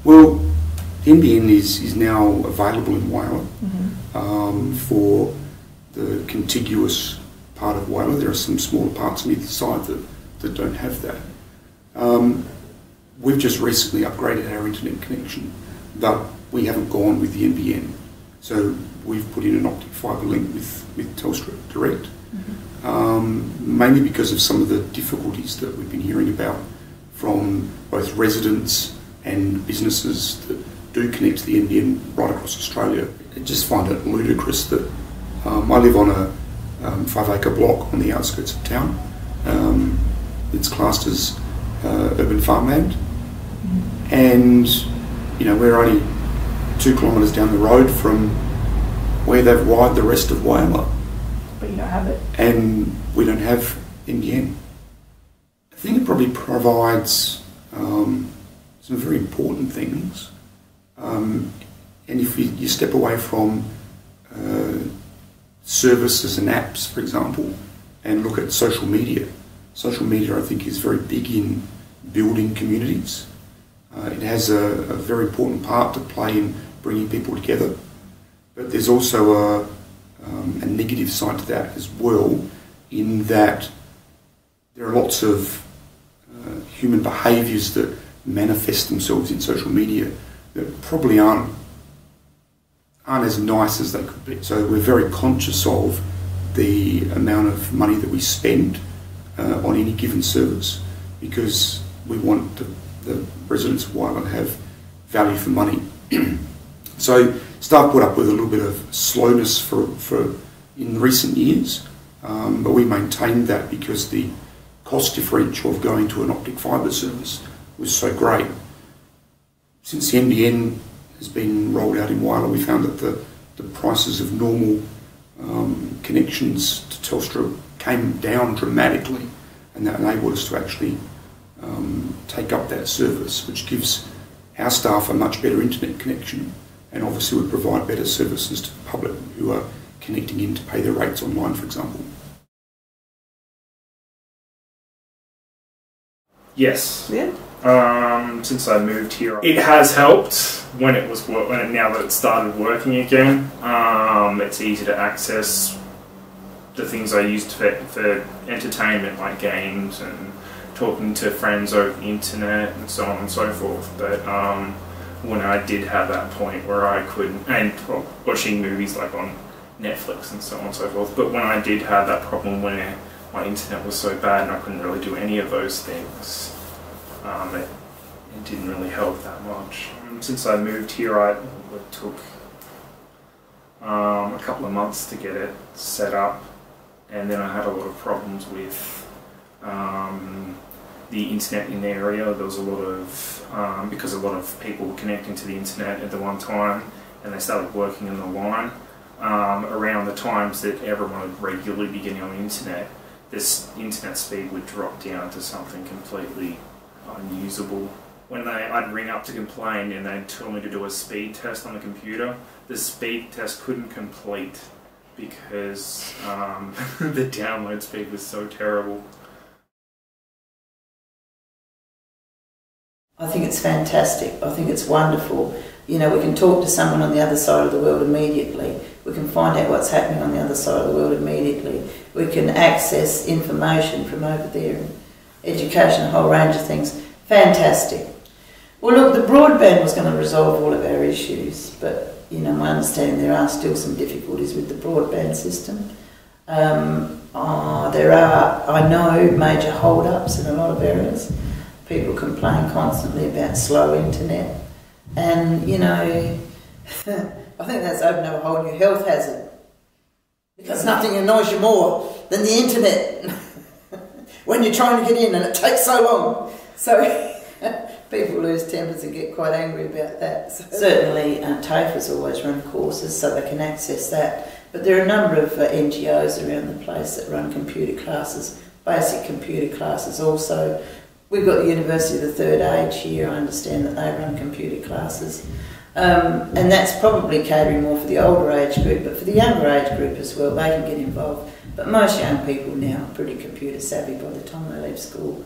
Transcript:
Well, the NBN is now available in Whyalla for the contiguous part of Whyalla. There are some smaller parts on either side that don't have that. We've just recently upgraded our internet connection, but we haven't gone with the NBN. So we've put in an optic fibre link with Telstra Direct, mainly because of some of the difficulties that we've been hearing about from both residents and businesses that do connect to the NBN right across Australia. I just find it ludicrous that I live on a 5-acre block on the outskirts of town. It's classed as urban farmland, and you know, we're only 2 kilometres down the road from where they've wired the rest of Whyalla. But you don't have it. And we don't have NBN. I think it probably provides some very important things. And if you step away from services and apps, for example, and look at social media I think is very big in building communities. It has a very important part to play in bringing people together, but there's also a negative side to that as well, in that there are lots of human behaviours that manifest themselves in social media that probably aren't as nice as they could be. So we're very conscious of the amount of money that we spend on any given service, because we want the residents of Whyalla to have value for money. So staff put up with a little bit of slowness for in recent years, but we maintained that because the cost differential of going to an optic fibre service was so great. Since the NBN has been rolled out in Whyalla, we found that the prices of normal connections to Telstra came down dramatically, and that enabled us to actually take up that service, which gives our staff a much better internet connection, and obviously would provide better services to the public who are connecting in to pay their rates online, for example. Yes. Yeah. Since I moved here, it has helped now that it started working again. It's easy to access the things I used for entertainment, like games and talking to friends over the internet and so on and so forth. But when I did have that point where I couldn't, and watching movies like on Netflix and so on and so forth, but when I did have that problem where my internet was so bad and I couldn't really do any of those things, it didn't really help that much. Since I moved here, it took a couple of months to get it set up, and then I had a lot of problems with the internet in the area. There was a lot of, because a lot of people were connecting to the internet at the one time, and they started working in the line. Around the times that everyone would regularly be getting on the internet, this internet speed would drop down to something completely unusable. When I'd ring up to complain and they'd tell me to do a speed test on the computer, the speed test couldn't complete because the download speed was so terrible. I think it's fantastic. I think it's wonderful. You know, we can talk to someone on the other side of the world immediately. We can find out what's happening on the other side of the world immediately. We can access information from over there, education, a whole range of things. Fantastic. Well, look, the broadband was going to resolve all of our issues, but, you know, my understanding there are still some difficulties with the broadband system. There are, I know, major hold-ups in a lot of areas. People complain constantly about slow internet, and, you know, I think that's opened up a whole new health hazard, because nothing annoys you more than the internet when you're trying to get in and it takes so long. So people lose tempers and get quite angry about that. So certainly TAFE's always run courses so they can access that, but there are a number of NGOs around the place that run computer classes, basic computer classes also. We've got the University of the Third Age here. I understand that they run computer classes. And that's probably catering more for the older age group, but for the younger age group as well, they can get involved. But most young people now are pretty computer savvy by the time they leave school.